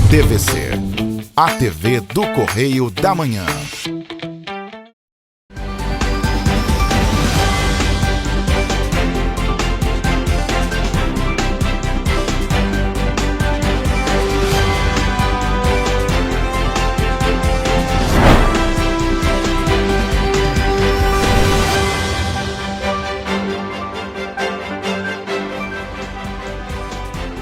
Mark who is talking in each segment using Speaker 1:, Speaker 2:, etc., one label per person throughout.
Speaker 1: TVC, a TV do Correio da Manhã.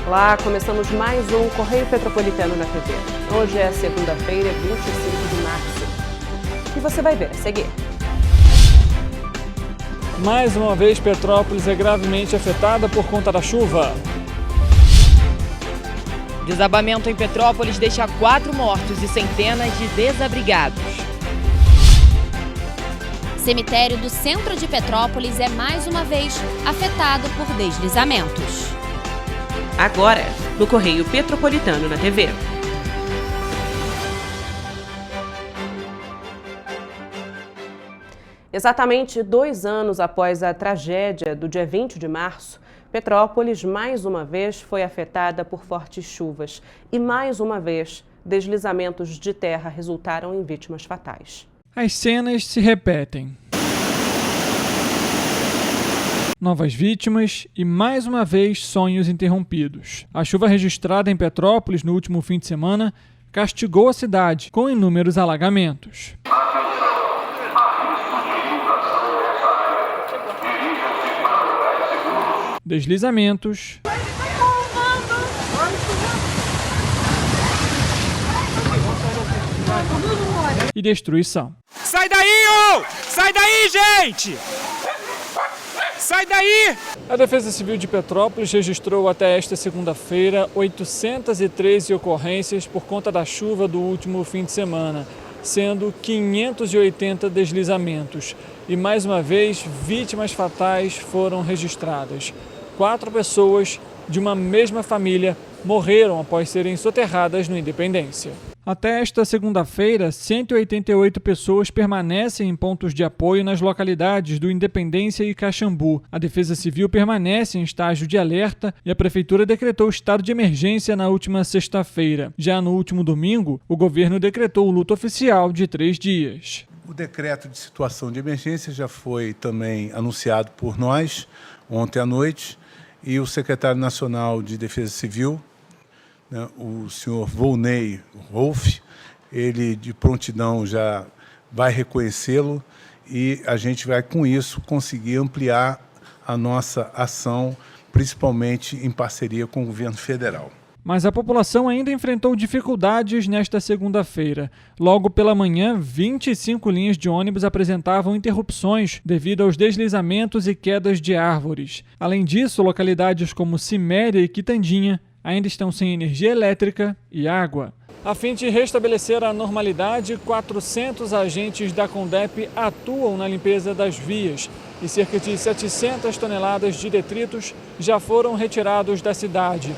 Speaker 2: Olá, começamos mais um Correio Petropolitano na TV. Hoje é segunda-feira, 25 de março. E você vai ver a seguir.
Speaker 3: Mais uma vez, Petrópolis é gravemente afetada por conta da chuva.
Speaker 4: Desabamento em Petrópolis deixa 4 mortos e centenas de desabrigados.
Speaker 5: Cemitério do centro de Petrópolis é mais uma vez afetado por deslizamentos.
Speaker 2: Agora, no Correio Petropolitano na TV. Exatamente 2 anos após a tragédia do dia 20 de março, Petrópolis mais uma vez foi afetada por fortes chuvas e mais uma vez deslizamentos de terra resultaram em vítimas fatais.
Speaker 3: As cenas se repetem. Novas vítimas e, mais uma vez, sonhos interrompidos. A chuva registrada em Petrópolis no último fim de semana castigou a cidade, com inúmeros alagamentos. Deslizamentos e destruição.
Speaker 6: Sai daí, ô! Sai daí, gente! Sai daí!
Speaker 3: A Defesa Civil de Petrópolis registrou até esta segunda-feira 813 ocorrências por conta da chuva do último fim de semana, sendo 580 deslizamentos. E mais uma vez, vítimas fatais foram registradas. 4 pessoas de uma mesma família morreram após serem soterradas no Independência. Até esta segunda-feira, 188 pessoas permanecem em pontos de apoio nas localidades do Independência e Caxambu. A Defesa Civil permanece em estágio de alerta e a Prefeitura decretou estado de emergência na última sexta-feira. Já no último domingo, o governo decretou o luto oficial de 3 dias.
Speaker 7: O decreto de situação de emergência já foi também anunciado por nós ontem à noite e o secretário nacional de Defesa Civil, o senhor Volney Wolff, ele de prontidão já vai reconhecê-lo e a gente vai, com isso, conseguir ampliar a nossa ação, principalmente em parceria com o governo federal.
Speaker 3: Mas a população ainda enfrentou dificuldades nesta segunda-feira. Logo pela manhã, 25 linhas de ônibus apresentavam interrupções devido aos deslizamentos e quedas de árvores. Além disso, localidades como Ciméria e Quitandinha ainda estão sem energia elétrica e água. A fim de restabelecer a normalidade, 400 agentes da Condep atuam na limpeza das vias e cerca de 700 toneladas de detritos já foram retirados da cidade.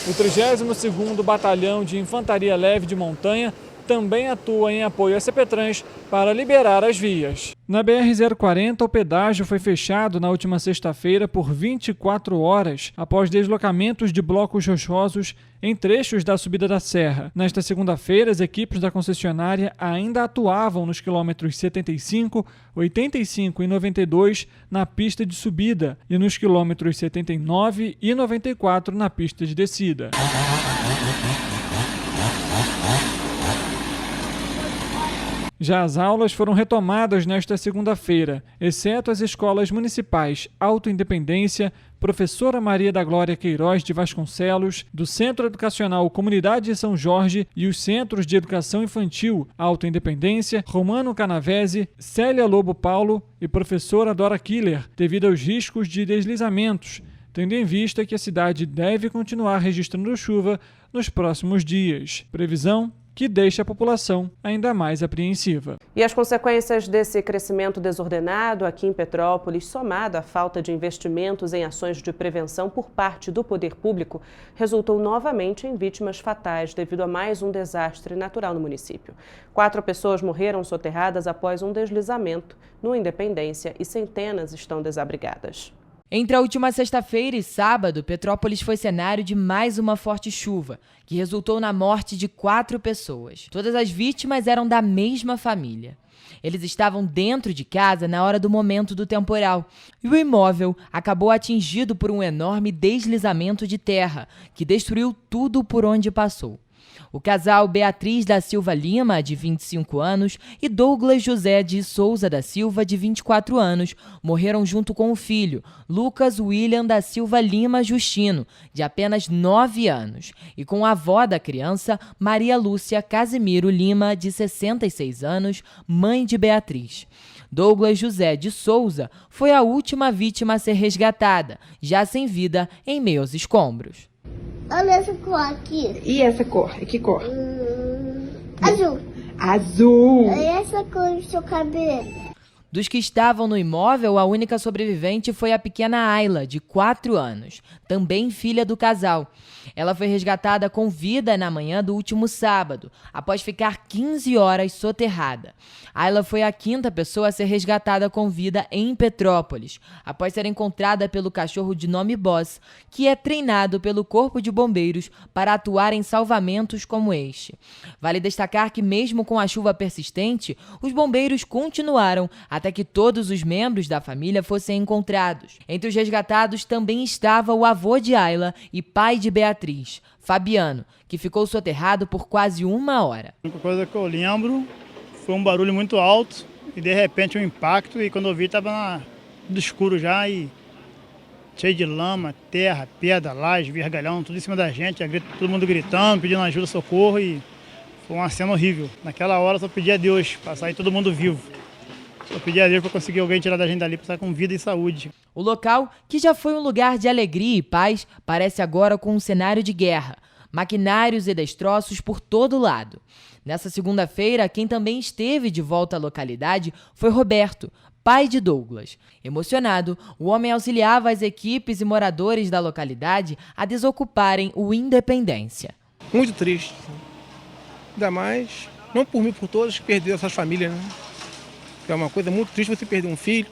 Speaker 3: O 32º Batalhão de Infantaria Leve de Montanha também atua em apoio à CPTrans para liberar as vias. Na BR-040, o pedágio foi fechado na última sexta-feira por 24 horas, após deslocamentos de blocos rochosos em trechos da subida da serra. Nesta segunda-feira, as equipes da concessionária ainda atuavam nos quilômetros 75, 85 e 92 na pista de subida e nos quilômetros 79 e 94 na pista de descida. Já as aulas foram retomadas nesta segunda-feira, exceto as escolas municipais Alto Independência, Professora Maria da Glória Queiroz de Vasconcelos, do Centro Educacional Comunidade de São Jorge e os Centros de Educação Infantil Alto Independência, Romano Canavese, Célia Lobo Paulo e Professora Dora Killer, devido aos riscos de deslizamentos, tendo em vista que a cidade deve continuar registrando chuva nos próximos dias. Previsão: que deixa a população ainda mais apreensiva.
Speaker 2: E as consequências desse crescimento desordenado aqui em Petrópolis, somado à falta de investimentos em ações de prevenção por parte do poder público, resultou novamente em vítimas fatais devido a mais um desastre natural no município. 4 pessoas morreram soterradas após um deslizamento no Independência e centenas estão desabrigadas.
Speaker 4: Entre a última sexta-feira e sábado, Petrópolis foi cenário de mais uma forte chuva, que resultou na morte de 4 pessoas. Todas as vítimas eram da mesma família. Eles estavam dentro de casa na hora do momento do temporal, e o imóvel acabou atingido por um enorme deslizamento de terra, que destruiu tudo por onde passou. O casal Beatriz da Silva Lima, de 25 anos, e Douglas José de Souza da Silva, de 24 anos, morreram junto com o filho, Lucas William da Silva Lima Justino, de apenas 9 anos, e com a avó da criança, Maria Lúcia Casimiro Lima, de 66 anos, mãe de Beatriz. Douglas José de Souza foi a última vítima a ser resgatada, já sem vida, em meio aos escombros.
Speaker 8: Olha essa cor aqui.
Speaker 9: E essa cor? Que cor?
Speaker 8: Azul.
Speaker 9: Azul.
Speaker 8: E essa cor do seu cabelo?
Speaker 4: Dos que estavam no imóvel, a única sobrevivente foi a pequena Ayla, de 4 anos, também filha do casal. Ela foi resgatada com vida na manhã do último sábado, após ficar 15 horas soterrada. Ayla foi a 5ª pessoa a ser resgatada com vida em Petrópolis, após ser encontrada pelo cachorro de nome Boss, que é treinado pelo Corpo de Bombeiros para atuar em salvamentos como este. Vale destacar que, mesmo com a chuva persistente, os bombeiros continuaram até que todos os membros da família fossem encontrados. Entre os resgatados também estava o avô de Ayla e pai de Beatriz, Fabiano, que ficou soterrado por quase 1 hora.
Speaker 10: A única coisa que eu lembro foi um barulho muito alto e de repente um impacto, e quando eu vi estava tudo escuro já e cheio de lama, terra, pedra, laje, vergalhão, tudo em cima da gente, todo mundo gritando, pedindo ajuda, socorro, e foi uma cena horrível. Naquela hora eu só pedi a Deus para sair todo mundo vivo. Eu pedi a Deus para conseguir alguém tirar da gente dali para sair com vida e saúde.
Speaker 4: O local, que já foi um lugar de alegria e paz, parece agora com um cenário de guerra. Maquinários e destroços por todo lado. Nessa segunda-feira, quem também esteve de volta à localidade foi Roberto, pai de Douglas. Emocionado, o homem auxiliava as equipes e moradores da localidade a desocuparem o Independência.
Speaker 11: Muito triste. Ainda mais, não por mim, por todos que perderam essas famílias, né? É uma coisa muito triste você perder um filho,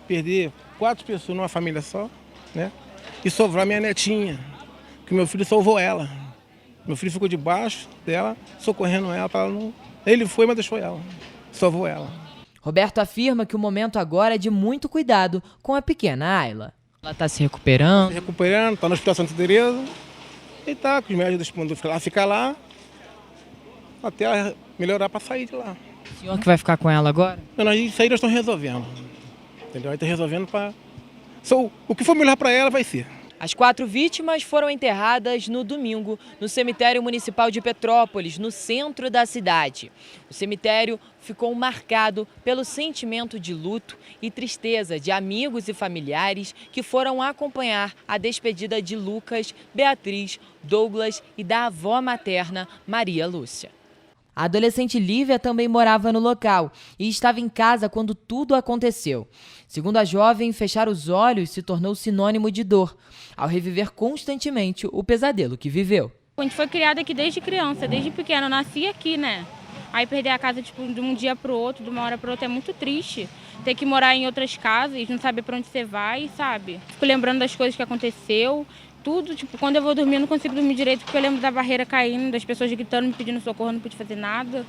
Speaker 11: perder 4 pessoas numa família só, né? E sobrar minha netinha, que meu filho salvou ela. Meu filho ficou debaixo dela, socorrendo ela para ela não... Ele foi, mas deixou ela, salvou ela.
Speaker 4: Roberto afirma que o momento agora é de muito cuidado com a pequena Ayla. Ela está se recuperando?
Speaker 11: Se recuperando, está no Hospital Santa Teresa e está com os médicos mandando ficar lá até ela melhorar para sair de lá.
Speaker 4: O senhor que vai ficar com ela agora?
Speaker 11: Não, isso aí nós estamos resolvendo. Entendeu? Aí está resolvendo para... O que for melhor para ela vai ser.
Speaker 4: As 4 vítimas foram enterradas no domingo no cemitério municipal de Petrópolis, no centro da cidade. O cemitério ficou marcado pelo sentimento de luto e tristeza de amigos e familiares que foram acompanhar a despedida de Lucas, Beatriz, Douglas e da avó materna, Maria Lúcia. A adolescente Lívia também morava no local e estava em casa quando tudo aconteceu. Segundo a jovem, fechar os olhos se tornou sinônimo de dor, ao reviver constantemente o pesadelo que viveu.
Speaker 12: A gente foi criada aqui desde criança, desde pequena. Eu nasci aqui, né? Aí perder a casa de um dia para o outro, de uma hora para outra, é muito triste. Ter que morar em outras casas, não saber para onde você vai, sabe? Fico lembrando das coisas que aconteceu. Tudo, quando eu vou dormir eu não consigo dormir direito porque eu lembro da barreira caindo, das pessoas gritando, me pedindo socorro, eu não pude fazer nada.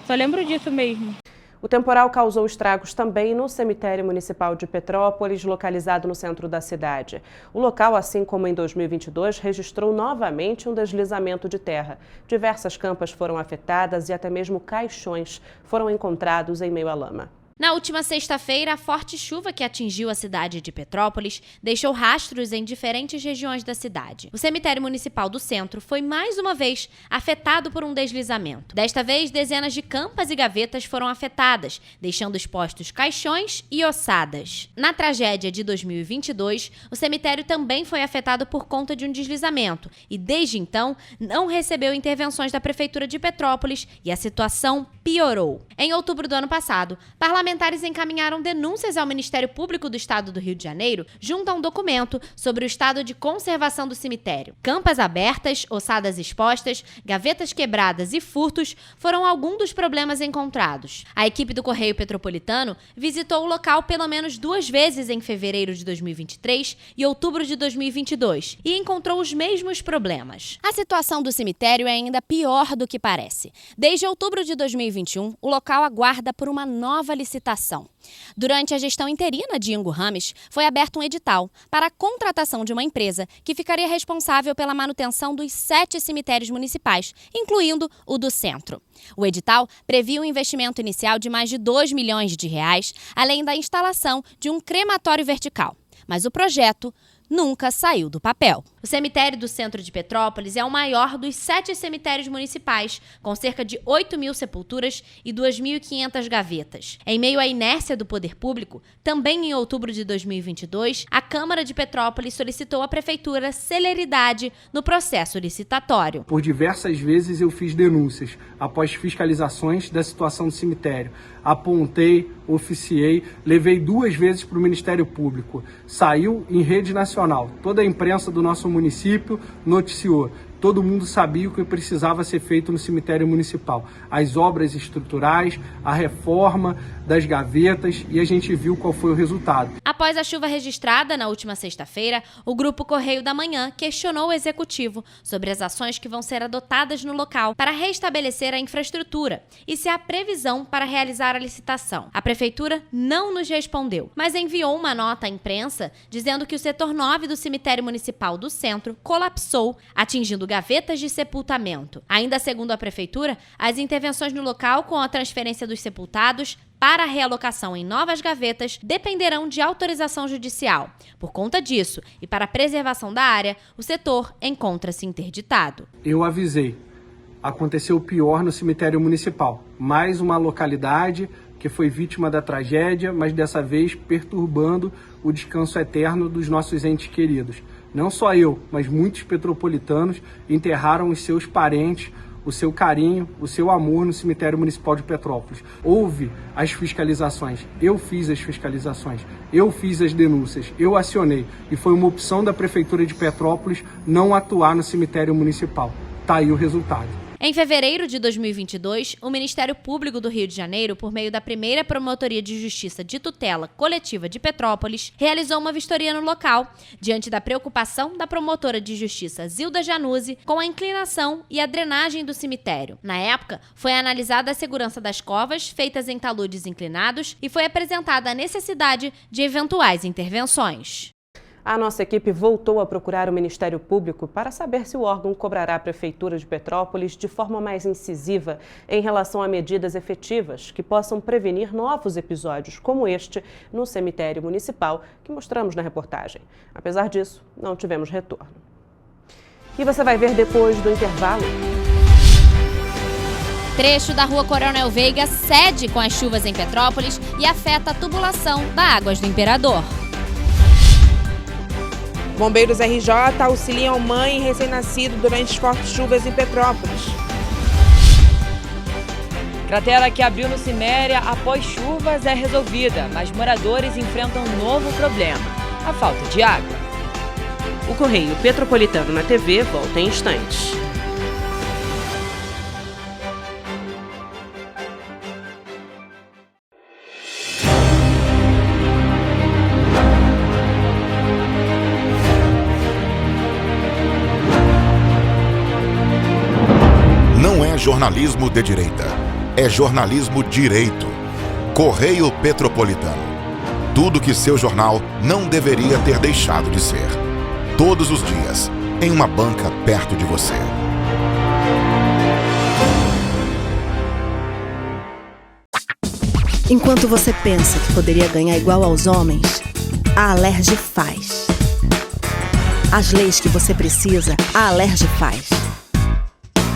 Speaker 12: Só lembro disso mesmo.
Speaker 2: O temporal causou estragos também no cemitério municipal de Petrópolis, localizado no centro da cidade. O local, assim como em 2022, registrou novamente um deslizamento de terra. Diversas campas foram afetadas e até mesmo caixões foram encontrados em meio à lama.
Speaker 5: Na última sexta-feira, a forte chuva que atingiu a cidade de Petrópolis deixou rastros em diferentes regiões da cidade. O cemitério municipal do centro foi mais uma vez afetado por um deslizamento. Desta vez, dezenas de campas e gavetas foram afetadas, deixando expostos caixões e ossadas. Na tragédia de 2022, o cemitério também foi afetado por conta de um deslizamento e, desde então, não recebeu intervenções da Prefeitura de Petrópolis e a situação piorou. Em outubro do ano passado, parlamentares encaminharam denúncias ao Ministério Público do Estado do Rio de Janeiro junto a um documento sobre o estado de conservação do cemitério. Campas abertas, ossadas expostas, gavetas quebradas e furtos foram alguns dos problemas encontrados. A equipe do Correio Petropolitano visitou o local pelo menos 2 vezes em fevereiro de 2023 e outubro de 2022 e encontrou os mesmos problemas. A situação do cemitério é ainda pior do que parece. Desde outubro de 2021, o local aguarda por uma nova licitação. Durante a gestão interina de Ingo Rames, foi aberto um edital para a contratação de uma empresa que ficaria responsável pela manutenção dos 7 cemitérios municipais, incluindo o do centro. O edital previa um investimento inicial de mais de R$2 milhões, além da instalação de um crematório vertical. Mas o projeto nunca saiu do papel. O cemitério do centro de Petrópolis é o maior dos 7 cemitérios municipais, com cerca de 8.000 sepulturas e 2.500 gavetas. Em meio à inércia do poder público, também em outubro de 2022, a Câmara de Petrópolis solicitou à Prefeitura celeridade no processo licitatório.
Speaker 13: Por diversas vezes eu fiz denúncias após fiscalizações da situação do cemitério. Apontei, oficiei, levei 2 vezes para o Ministério Público. Saiu em rede nacional. Toda a imprensa do nosso município noticiou. Todo mundo sabia o que precisava ser feito no cemitério municipal. As obras estruturais, a reforma das gavetas, e a gente viu qual foi o resultado.
Speaker 5: Após a chuva registrada na última sexta-feira, o Grupo Correio da Manhã questionou o Executivo sobre as ações que vão ser adotadas no local para restabelecer a infraestrutura e se há previsão para realizar a licitação. A Prefeitura não nos respondeu, mas enviou uma nota à imprensa dizendo que o setor 9 do cemitério municipal do centro colapsou, atingindo gavetas de sepultamento. Ainda segundo a Prefeitura, as intervenções no local com a transferência dos sepultados para a realocação em novas gavetas dependerão de autorização judicial. Por conta disso, e para a preservação da área, o setor encontra-se interditado.
Speaker 13: Eu avisei. Aconteceu o pior no cemitério municipal. Mais uma localidade que foi vítima da tragédia, mas dessa vez perturbando o descanso eterno dos nossos entes queridos. Não só eu, mas muitos petropolitanos enterraram os seus parentes, o seu carinho, o seu amor no cemitério municipal de Petrópolis. Houve as fiscalizações, eu fiz as fiscalizações, eu fiz as denúncias, eu acionei. E foi uma opção da Prefeitura de Petrópolis não atuar no cemitério municipal. Tá aí o resultado.
Speaker 5: Em fevereiro de 2022, o Ministério Público do Rio de Janeiro, por meio da primeira Promotoria de Justiça de Tutela Coletiva de Petrópolis, realizou uma vistoria no local, diante da preocupação da promotora de justiça Zilda Januzzi com a inclinação e a drenagem do cemitério. Na época, foi analisada a segurança das covas feitas em taludes inclinados e foi apresentada a necessidade de eventuais intervenções.
Speaker 2: A nossa equipe voltou a procurar o Ministério Público para saber se o órgão cobrará a Prefeitura de Petrópolis de forma mais incisiva em relação a medidas efetivas que possam prevenir novos episódios como este no cemitério municipal que mostramos na reportagem. Apesar disso, não tivemos retorno. E você vai ver depois do intervalo.
Speaker 5: Trecho da Rua Coronel Veiga cede com as chuvas em Petrópolis e afeta a tubulação da Águas do Imperador.
Speaker 14: Bombeiros RJ auxiliam mãe e recém-nascido durante as fortes chuvas em Petrópolis.
Speaker 15: Cratera que abriu no Ciméria após chuvas é resolvida, mas moradores enfrentam um novo problema: a falta de água.
Speaker 2: O Correio Petropolitano na TV volta em instantes.
Speaker 1: Jornalismo de direita. É jornalismo direito. Correio Petropolitano. Tudo que seu jornal não deveria ter deixado de ser. Todos os dias, em uma banca perto de você.
Speaker 16: Enquanto você pensa que poderia ganhar igual aos homens, a Alerj faz. As leis que você precisa, a Alerj faz.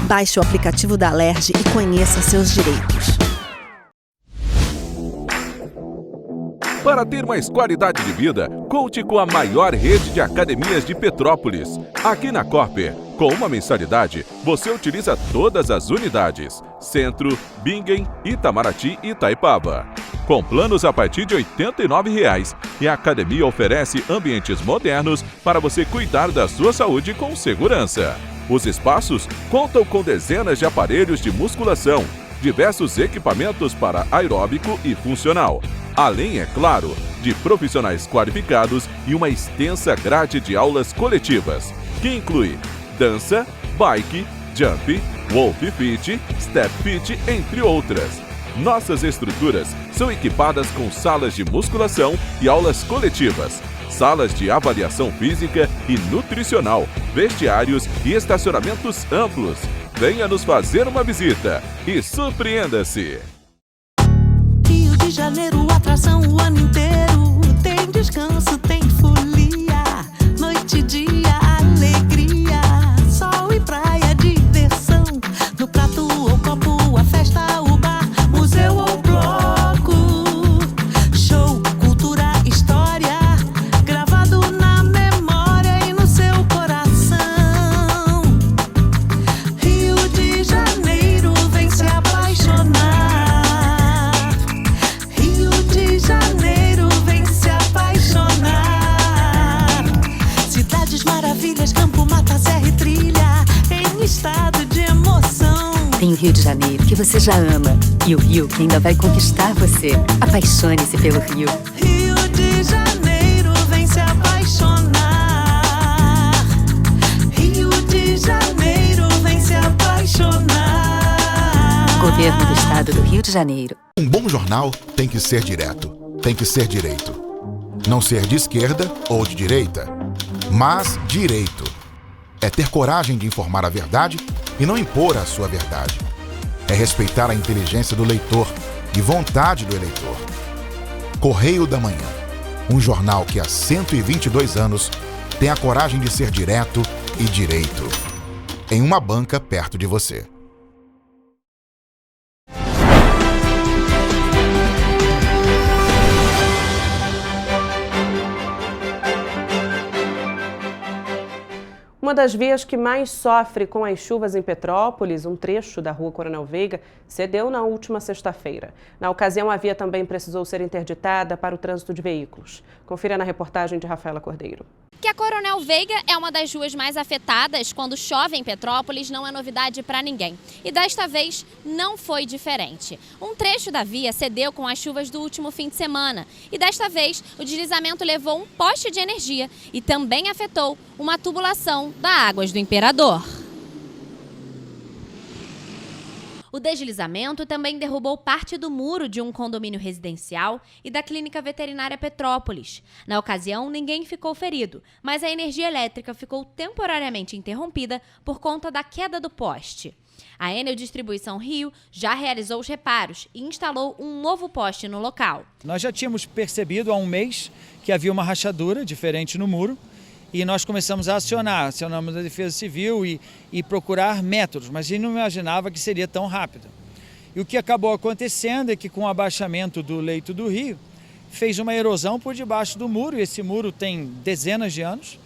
Speaker 16: Baixe o aplicativo da Alerj e conheça seus direitos.
Speaker 17: Para ter mais qualidade de vida, conte com a maior rede de academias de Petrópolis. Aqui na Cooper, com uma mensalidade, você utiliza todas as unidades: Centro, Bingen, Itamaraty e Itaipava. Com planos a partir de R$ 89,00, e a academia oferece ambientes modernos para você cuidar da sua saúde com segurança. Os espaços contam com dezenas de aparelhos de musculação, diversos equipamentos para aeróbico e funcional, além, é claro, de profissionais qualificados e uma extensa grade de aulas coletivas, que inclui dança, bike, jump, wolf fit, step fit, entre outras. Nossas estruturas são equipadas com salas de musculação e aulas coletivas, salas de avaliação física e nutricional, vestiários e estacionamentos amplos. Venha nos fazer uma visita e surpreenda-se!
Speaker 18: Rio de Janeiro, atração o ano inteiro. Tem descanso, tem folia, noite e dia, alegria, sol e praia, diversão. No prato ou copo, a festa, o bar, museu ou bloco. Show, cultura, história, gravado na memória e no seu coração. Rio de Janeiro, vem se apaixonar. Rio de Janeiro, vem se apaixonar. Cidades maravilhas, campo, mata, serra e trilha, em estado de emoção.
Speaker 19: Tem o Rio de Janeiro, que você já ama, e o Rio, que ainda vai conquistar você. Apaixone-se pelo Rio.
Speaker 18: Rio de Janeiro, vem se apaixonar. Rio de Janeiro, vem se apaixonar.
Speaker 19: Governo do Estado do Rio de Janeiro.
Speaker 1: Um bom jornal tem que ser direto, tem que ser direito. Não ser de esquerda ou de direita, mas direito. É ter coragem de informar a verdade e não impor a sua verdade. É respeitar a inteligência do leitor e vontade do eleitor. Correio da Manhã, um jornal que há 122 anos tem a coragem de ser direto e direito. Em uma banca perto de você.
Speaker 2: Uma das vias que mais sofre com as chuvas em Petrópolis, um trecho da Rua Coronel Veiga, cedeu na última sexta-feira. Na ocasião, a via também precisou ser interditada para o trânsito de veículos. Confira na reportagem de Rafaela Cordeiro.
Speaker 5: Que a Coronel Veiga é uma das ruas mais afetadas quando chove em Petrópolis não é novidade para ninguém. E desta vez não foi diferente. Um trecho da via cedeu com as chuvas do último fim de semana. E desta vez o deslizamento levou um poste de energia e também afetou uma tubulação da Águas do Imperador. O deslizamento também derrubou parte do muro de um condomínio residencial e da Clínica Veterinária Petrópolis. Na ocasião, ninguém ficou ferido, mas a energia elétrica ficou temporariamente interrompida por conta da queda do poste. A Enel Distribuição Rio já realizou os reparos e instalou um novo poste no local.
Speaker 20: Nós já tínhamos percebido há um mês que havia uma rachadura diferente no muro. E nós começamos a acionamos a Defesa Civil e procurar métodos, mas a gente não imaginava que seria tão rápido. E o que acabou acontecendo é que com o abaixamento do leito do rio, fez uma erosão por debaixo do muro, e esse muro tem dezenas de anos,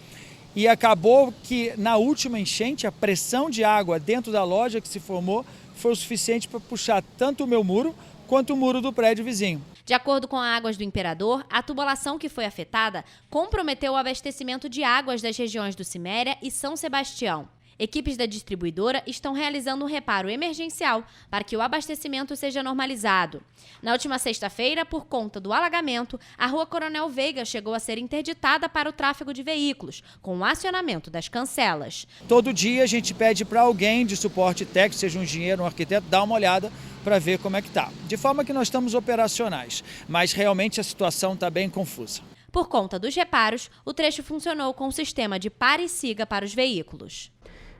Speaker 20: e acabou que na última enchente a pressão de água dentro da loja que se formou foi o suficiente para puxar tanto o meu muro quanto o muro do prédio vizinho.
Speaker 5: De acordo com a Águas do Imperador, a tubulação que foi afetada comprometeu o abastecimento de águas das regiões do Ciméria e São Sebastião. Equipes da distribuidora estão realizando um reparo emergencial para que o abastecimento seja normalizado. Na última sexta-feira, por conta do alagamento, a Rua Coronel Veiga chegou a ser interditada para o tráfego de veículos, com o acionamento das cancelas.
Speaker 20: Todo dia a gente pede para alguém de suporte técnico, seja um engenheiro, um arquiteto, dar uma olhada para ver como é que está. De forma que nós estamos operacionais, mas realmente a situação está bem confusa.
Speaker 5: Por conta dos reparos, o trecho funcionou com o sistema de pare e siga para os veículos.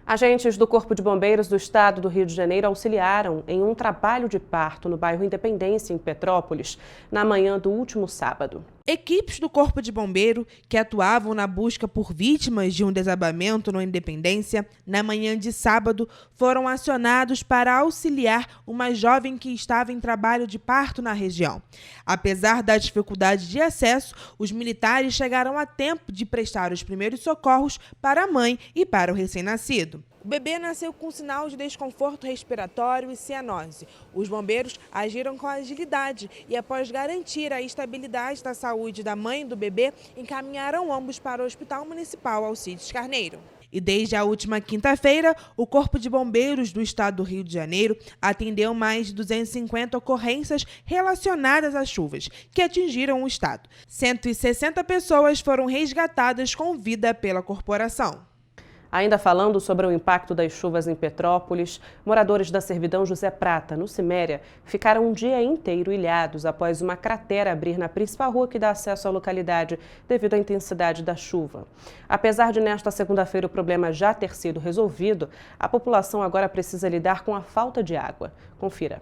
Speaker 2: Agentes do Corpo de Bombeiros do Estado do Rio de Janeiro auxiliaram em um trabalho de parto no bairro Independência, em Petrópolis, na manhã do último sábado.
Speaker 14: Equipes do Corpo de Bombeiro, que atuavam na busca por vítimas de um desabamento no Independência, na manhã de sábado, foram acionados para auxiliar uma jovem que estava em trabalho de parto na região. Apesar da dificuldade de acesso, os militares chegaram a tempo de prestar os primeiros socorros para a mãe e para o recém-nascido. O bebê nasceu com sinal de desconforto respiratório e cianose. Os bombeiros agiram com agilidade e, após garantir a estabilidade da saúde da mãe e do bebê, encaminharam ambos para o Hospital Municipal Alcides Carneiro. E desde a última quinta-feira, o Corpo de Bombeiros do Estado do Rio de Janeiro atendeu mais de 250 ocorrências relacionadas às chuvas que atingiram o estado. 160 pessoas foram resgatadas com vida pela corporação.
Speaker 2: Ainda falando sobre o impacto das chuvas em Petrópolis, moradores da Servidão José Prata, no Ciméria, ficaram um dia inteiro ilhados após uma cratera abrir na principal rua que dá acesso à localidade devido à intensidade da chuva. Apesar de nesta segunda-feira o problema já ter sido resolvido, a população agora precisa lidar com a falta de água. Confira.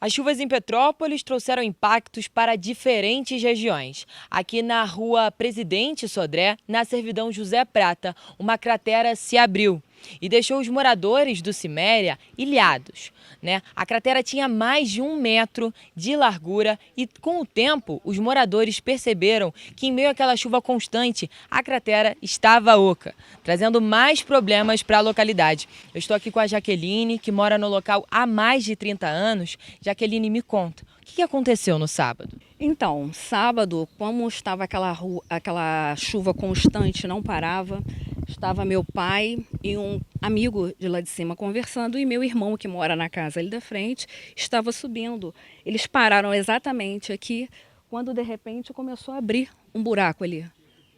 Speaker 15: As chuvas em Petrópolis trouxeram impactos para diferentes regiões. Aqui na rua Presidente Sodré, na Servidão José Prata, uma cratera se abriu e deixou os moradores do Ciméria ilhados, né? A cratera tinha mais de 1 metro de largura e, com o tempo, os moradores perceberam que, em meio àquela chuva constante, a cratera estava oca, trazendo mais problemas para a localidade. Eu estou aqui com a Jaqueline, que mora no local há mais de 30 anos. Jaqueline, me conta, o que aconteceu no sábado?
Speaker 21: Então, sábado, como estava aquela chuva constante, não parava, estava meu pai e um amigo de lá de cima conversando e meu irmão, que mora na casa ali da frente, estava subindo. Eles pararam exatamente aqui, quando de repente começou a abrir um buraco ali.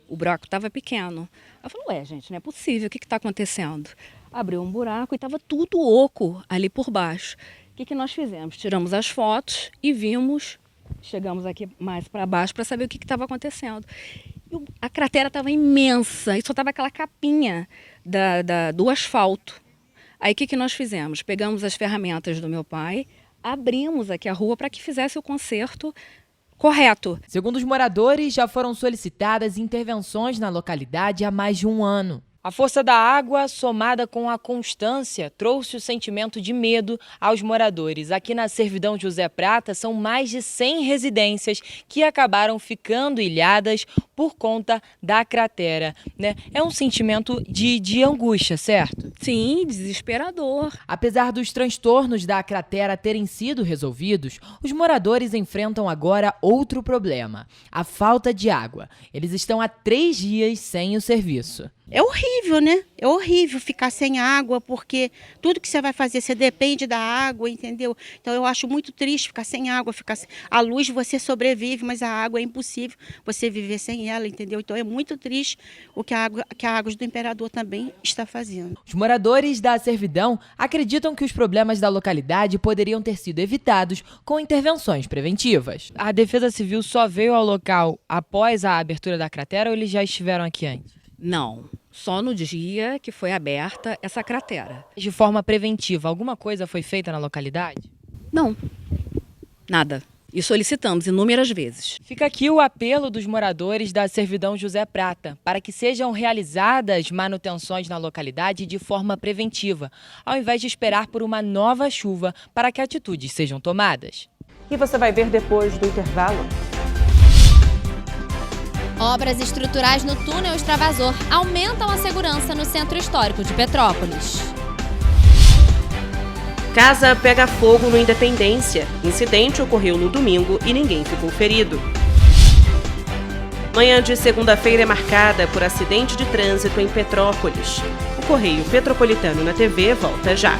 Speaker 21: O buraco estava pequeno. Eu falei, ué, gente, não é possível, o que está acontecendo? Abriu um buraco e estava tudo oco ali por baixo. O que nós fizemos? Tiramos as fotos e vimos, chegamos aqui mais para baixo para saber o que estava acontecendo. A cratera estava imensa e só estava aquela capinha do asfalto. Aí o que nós fizemos? Pegamos as ferramentas do meu pai, abrimos aqui a rua para que fizesse o conserto correto.
Speaker 4: Segundo os moradores, já foram solicitadas intervenções na localidade há mais de 1 ano. A força da água, somada com a constância, trouxe o sentimento de medo aos moradores. Aqui na Servidão José Prata, são mais de 100 residências que acabaram ficando ilhadas por conta da cratera, né? É um sentimento de angústia, certo?
Speaker 21: Sim, desesperador.
Speaker 4: Apesar dos transtornos da cratera terem sido resolvidos, os moradores enfrentam agora outro problema: a falta de água. Eles estão há 3 dias sem o serviço.
Speaker 22: É horrível, né? É horrível ficar sem água, porque tudo que você vai fazer, você depende da água, entendeu? Então eu acho muito triste ficar sem água, a luz você sobrevive, mas a água é impossível você viver sem ela, entendeu? Então é muito triste o que a Águas do Imperador também está fazendo.
Speaker 4: Os moradores da Servidão acreditam que os problemas da localidade poderiam ter sido evitados com intervenções preventivas. A Defesa Civil só veio ao local após a abertura da cratera ou eles já estiveram aqui antes?
Speaker 21: Não, só no dia que foi aberta essa cratera.
Speaker 4: De forma preventiva, alguma coisa foi feita na localidade?
Speaker 21: Não, nada. E solicitamos inúmeras vezes.
Speaker 4: Fica aqui o apelo dos moradores da Servidão José Prata para que sejam realizadas manutenções na localidade de forma preventiva, ao invés de esperar por uma nova chuva para que atitudes sejam tomadas.
Speaker 2: E você vai ver depois do intervalo.
Speaker 5: Obras estruturais no túnel extravasor aumentam a segurança no centro histórico de Petrópolis.
Speaker 2: Casa pega fogo no Independência. Incidente ocorreu no domingo e ninguém ficou ferido. Manhã de segunda-feira é marcada por acidente de trânsito em Petrópolis. O Correio Petropolitano na TV volta já.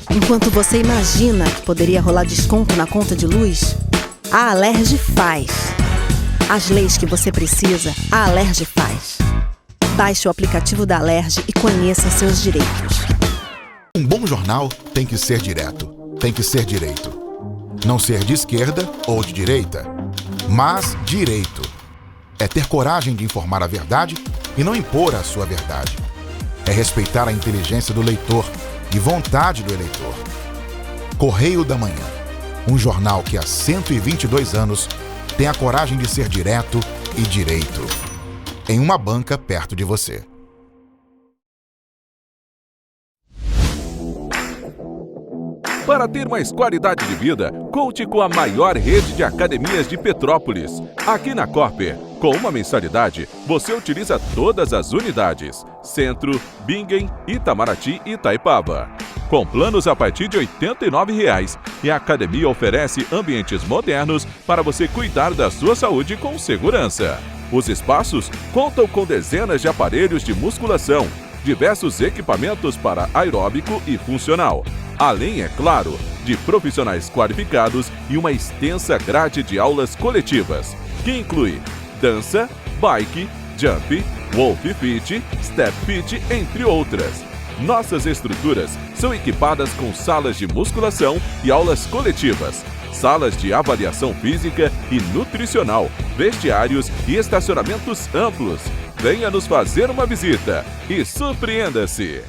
Speaker 16: Enquanto você imagina que poderia rolar desconto na conta de luz, a Alerj faz. As leis que você precisa, a Alerj faz. Baixe o aplicativo da Alerj e conheça seus direitos.
Speaker 1: Um bom jornal tem que ser direto, tem que ser direito. Não ser de esquerda ou de direita. Mas direito é ter coragem de informar a verdade e não impor a sua verdade. É respeitar a inteligência do leitor e vontade do eleitor. Correio da Manhã, um jornal que há 122 anos tem a coragem de ser direto e direito. Em uma banca perto de você.
Speaker 17: Para ter mais qualidade de vida, conte com a maior rede de academias de Petrópolis. Aqui na Corper, com uma mensalidade, você utiliza todas as unidades: Centro, Bingen, Itamaraty e Itaipava. Com planos a partir de R$ 89,00, e a academia oferece ambientes modernos para você cuidar da sua saúde com segurança. Os espaços contam com dezenas de aparelhos de musculação, diversos equipamentos para aeróbico e funcional. Além, é claro, de profissionais qualificados e uma extensa grade de aulas coletivas, que inclui dança, bike, jump, wolf fit, step fit, entre outras. Nossas estruturas são equipadas com salas de musculação e aulas coletivas, salas de avaliação física e nutricional, vestiários e estacionamentos amplos. Venha nos fazer uma visita e surpreenda-se!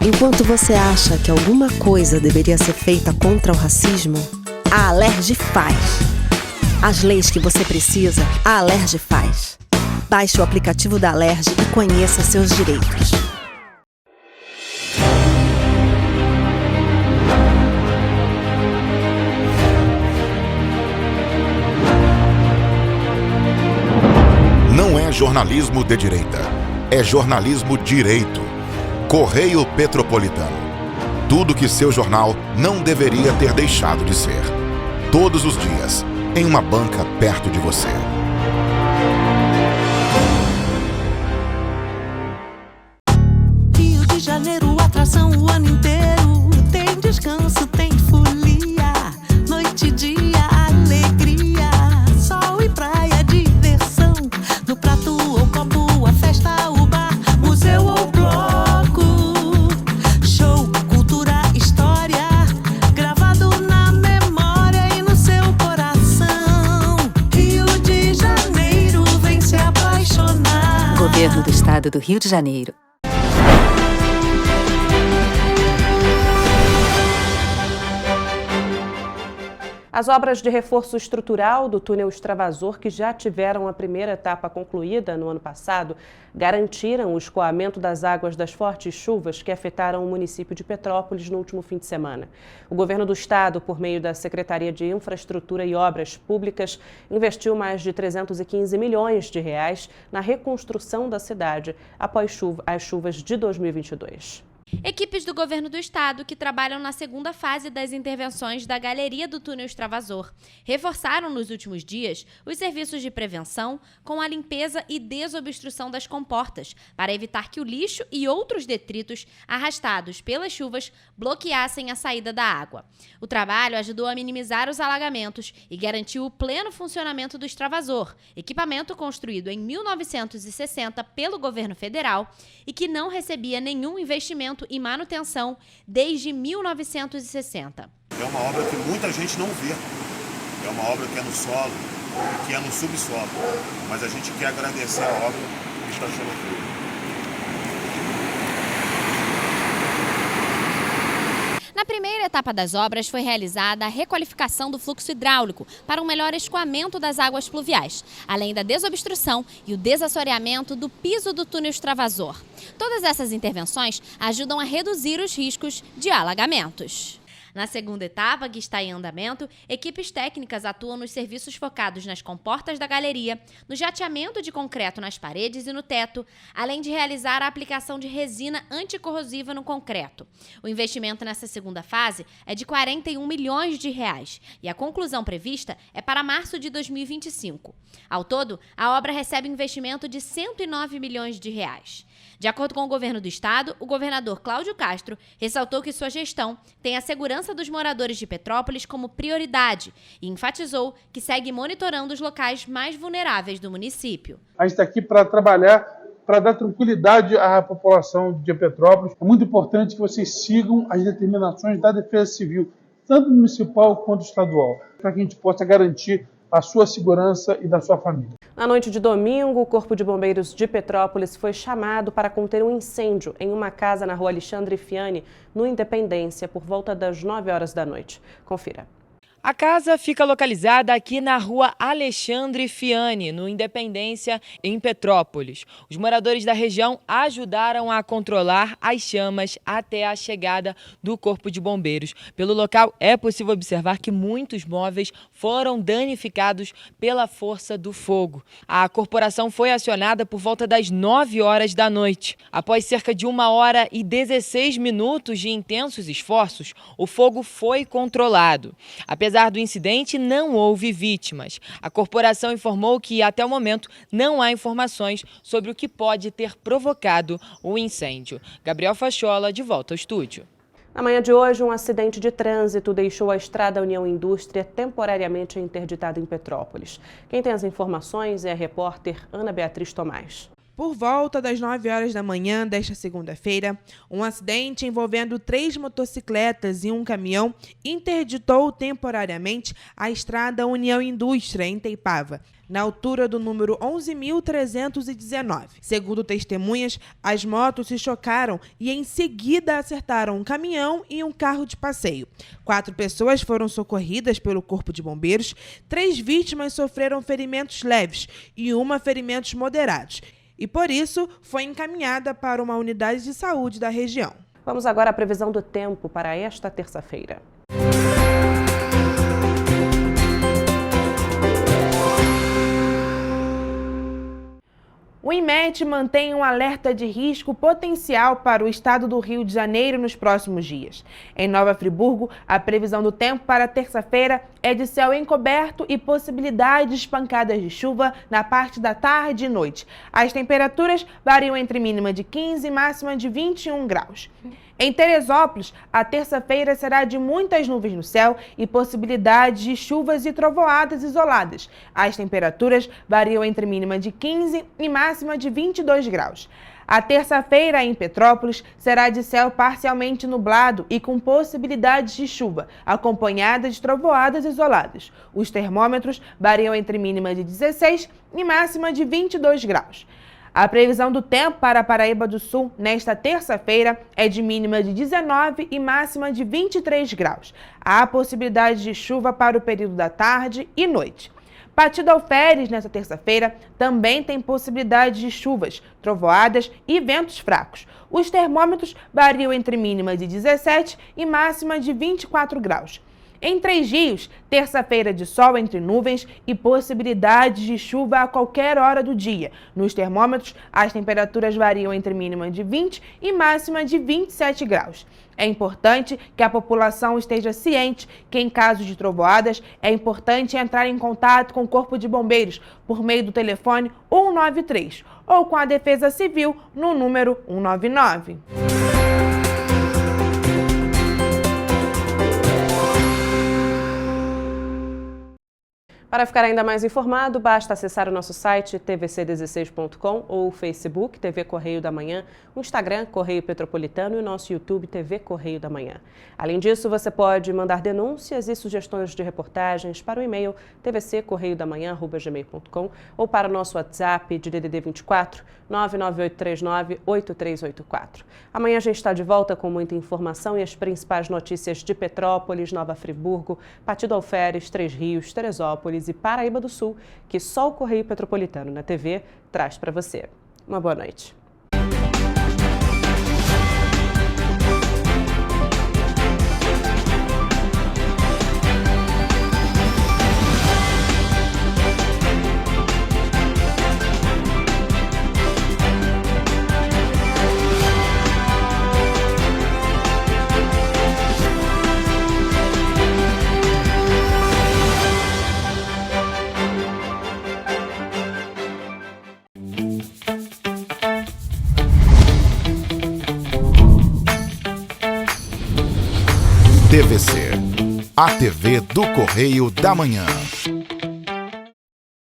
Speaker 16: Enquanto você acha que alguma coisa deveria ser feita contra o racismo, a Alerj faz. As leis que você precisa, a Alerj faz. Baixe o aplicativo da Alerj e conheça seus direitos.
Speaker 1: Não é jornalismo de direita, é jornalismo direito. Correio Petropolitano. Tudo que seu jornal não deveria ter deixado de ser. Todos os dias, em uma banca perto de você.
Speaker 18: Rio de Janeiro, atração o ano inteiro. Tem descanso, tem folia. Noite e dia, alegria. Sol e praia, diversão. No prato ou copo, a festa, o bar, museu ou bloco. Show, cultura, história. Gravado na memória e no seu coração. Rio de Janeiro, vem se apaixonar.
Speaker 19: Governo do Estado do Rio de Janeiro.
Speaker 2: As obras de reforço estrutural do túnel extravasor, que já tiveram a primeira etapa concluída no ano passado, garantiram o escoamento das águas das fortes chuvas que afetaram o município de Petrópolis no último fim de semana. O governo do estado, por meio da Secretaria de Infraestrutura e Obras Públicas, investiu mais de 315 milhões de reais na reconstrução da cidade após as chuvas de 2022.
Speaker 5: Equipes do governo do estado que trabalham na segunda fase das intervenções da galeria do túnel extravasor reforçaram nos últimos dias os serviços de prevenção com a limpeza e desobstrução das comportas para evitar que o lixo e outros detritos arrastados pelas chuvas bloqueassem a saída da água. O trabalho ajudou a minimizar os alagamentos e garantiu o pleno funcionamento do extravasor, equipamento construído em 1960 pelo governo federal e que não recebia nenhum investimento e manutenção desde 1960.
Speaker 6: É uma obra que muita gente não vê. É uma obra que é no solo, que é no subsolo. Mas a gente quer agradecer a obra que está sendo feita.
Speaker 5: Na primeira etapa das obras foi realizada a requalificação do fluxo hidráulico para um melhor escoamento das águas pluviais, além da desobstrução e o desassoreamento do piso do túnel extravasor. Todas essas intervenções ajudam a reduzir os riscos de alagamentos. Na segunda etapa, que está em andamento, equipes técnicas atuam nos serviços focados nas comportas da galeria, no jateamento de concreto nas paredes e no teto, além de realizar a aplicação de resina anticorrosiva no concreto. O investimento nessa segunda fase é de 41 milhões de reais e a conclusão prevista é para março de 2025. Ao todo, a obra recebe um investimento de 109 milhões de reais. De acordo com o governo do estado, o governador Cláudio Castro ressaltou que sua gestão tem a segurança dos moradores de Petrópolis como prioridade e enfatizou que segue monitorando os locais mais vulneráveis do município.
Speaker 7: A gente está aqui para trabalhar, para dar tranquilidade à população de Petrópolis. É muito importante que vocês sigam as determinações da Defesa Civil. tanto municipal quanto estadual, para que a gente possa garantir a sua segurança e da sua família.
Speaker 2: Na noite de domingo, o Corpo de Bombeiros de Petrópolis foi chamado para conter um incêndio em uma casa na rua Alexandre Fiani, no Independência, por volta das 9 horas da noite. Confira.
Speaker 15: A casa fica localizada aqui na rua Alexandre Fiani, no Independência, em Petrópolis. Os moradores da região ajudaram a controlar as chamas até a chegada do Corpo de Bombeiros. Pelo local, é possível observar que muitos móveis foram danificados pela força do fogo. A corporação foi acionada por volta das 9 horas da noite. Após cerca de 1 hora e 16 minutos de intensos esforços, o fogo foi controlado. Apesar do incidente, não houve vítimas. A corporação informou que, até o momento, não há informações sobre o que pode ter provocado o incêndio. Gabriel Fachola, de volta ao estúdio.
Speaker 2: Na manhã de hoje, um acidente de trânsito deixou a estrada União Indústria temporariamente interditada em Petrópolis. Quem tem as informações é a repórter Ana Beatriz Tomás.
Speaker 14: Por volta das 9 horas da manhã desta segunda-feira, um acidente envolvendo 3 motocicletas e um caminhão interditou temporariamente a estrada União Indústria, em Itaipava, na altura do número 11.319. Segundo testemunhas, as motos se chocaram e em seguida acertaram um caminhão e um carro de passeio. 4 pessoas foram socorridas pelo Corpo de Bombeiros, 3 vítimas sofreram ferimentos leves e uma ferimentos moderados. E, por isso, foi encaminhada para uma unidade de saúde da região.
Speaker 2: Vamos agora à previsão do tempo para esta terça-feira. O INMET mantém um alerta de risco potencial para o estado do Rio de Janeiro nos próximos dias. Em Nova Friburgo, a previsão do tempo para terça-feira é de céu encoberto e possibilidade de pancadas de chuva na parte da tarde e noite. As temperaturas variam entre mínima de 15 e máxima de 21 graus. Em Teresópolis, a terça-feira será de muitas nuvens no céu e possibilidade de chuvas e trovoadas isoladas. As temperaturas variam entre mínima de 15 e máxima de 22 graus. A terça-feira em Petrópolis será de céu parcialmente nublado e com possibilidades de chuva, acompanhada de trovoadas isoladas. Os termômetros variam entre mínima de 16 e máxima de 22 graus. A previsão do tempo para a Paraíba do Sul nesta terça-feira é de mínima de 19 e máxima de 23 graus. Há possibilidade de chuva para o período da tarde e noite. Partido Alferes, nesta terça-feira, também tem possibilidade de chuvas, trovoadas e ventos fracos. Os termômetros variam entre mínima de 17 e máxima de 24 graus. Em Três Rios, terça-feira de sol entre nuvens e possibilidade de chuva a qualquer hora do dia. Nos termômetros, as temperaturas variam entre mínima de 20 e máxima de 27 graus. É importante que a população esteja ciente que, em caso de trovoadas, é importante entrar em contato com o Corpo de Bombeiros por meio do telefone 193 ou com a Defesa Civil no número 199. Para ficar ainda mais informado, basta acessar o nosso site tvc16.com ou o Facebook TV Correio da Manhã, o Instagram Correio Petropolitano e o nosso YouTube TV Correio da Manhã. Além disso, você pode mandar denúncias e sugestões de reportagens para o e-mail tvccorreiodamanhã@gmail.com ou para o nosso WhatsApp de DDD 24 99839-8384. Amanhã a gente está de volta com muita informação e as principais notícias de Petrópolis, Nova Friburgo, Partido Alferes, Três Rios, Teresópolis e Paraíba do Sul, que só o Correio Petropolitano na TV traz para você. Uma boa noite.
Speaker 1: TVC, a TV do Correio da Manhã.